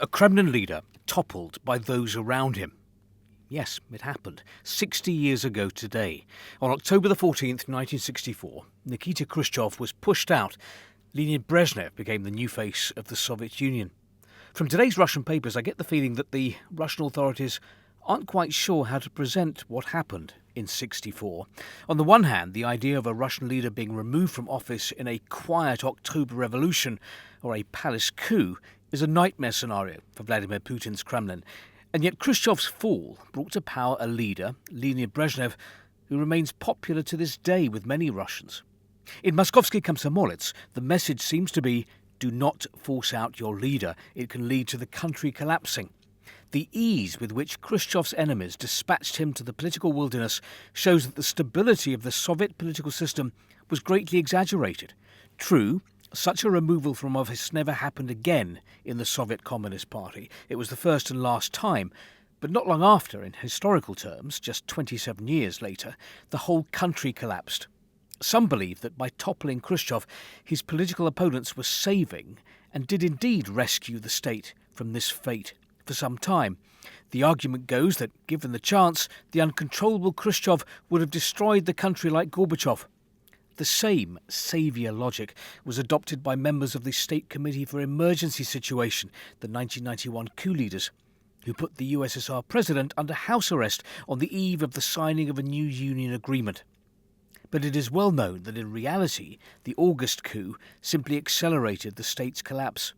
A Kremlin leader toppled by those around him. Yes, it happened 60 years ago today. On October the 14th, 1964, Nikita Khrushchev was pushed out. Leonid Brezhnev became the new face of the Soviet Union. From today's Russian papers, I get the feeling that the Russian authorities aren't quite sure how to present what happened in 64. On the one hand, the idea of a Russian leader being removed from office in a quiet October revolution or a palace coup is a nightmare scenario for Vladimir Putin's Kremlin. And yet Khrushchev's fall brought to power a leader, Leonid Brezhnev, who remains popular to this day with many Russians. In Moskovsky Komsomolets, the message seems to be, do not force out your leader. It can lead to the country collapsing. The ease with which Khrushchev's enemies dispatched him to the political wilderness shows that the stability of the Soviet political system was greatly exaggerated. True, such a removal from office never happened again in the Soviet Communist Party. It was the first and last time. But not long after, in historical terms, just 27 years later, the whole country collapsed. Some believe that by toppling Khrushchev, his political opponents were saving and did indeed rescue the state from this fate for some time. The argument goes that, given the chance, the uncontrollable Khrushchev would have destroyed the country like Gorbachev. The same saviour logic was adopted by members of the State Committee for Emergency Situation, the 1991 coup leaders, who put the USSR president under house arrest on the eve of the signing of a new union agreement. But it is well known that in reality, the August coup simply accelerated the state's collapse.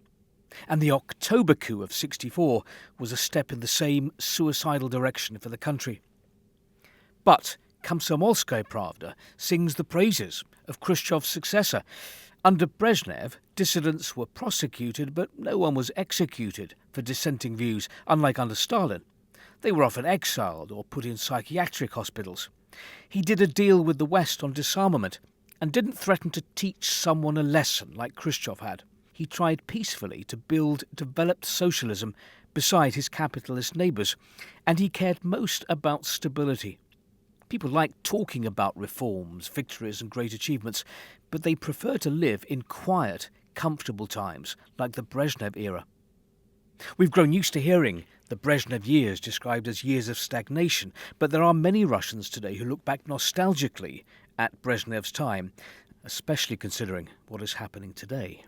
And the October coup of 64 was a step in the same suicidal direction for the country. But Komsomolskaya Pravda sings the praises of Khrushchev's successor. Under Brezhnev, dissidents were prosecuted, but no one was executed for dissenting views, unlike under Stalin. They were often exiled or put in psychiatric hospitals. He did a deal with the West on disarmament and didn't threaten to teach someone a lesson like Khrushchev had. He tried peacefully to build developed socialism beside his capitalist neighbours, and he cared most about stability. People like talking about reforms, victories and great achievements, but they prefer to live in quiet, comfortable times like the Brezhnev era. We've grown used to hearing the Brezhnev years described as years of stagnation, but there are many Russians today who look back nostalgically at Brezhnev's time, especially considering what is happening today.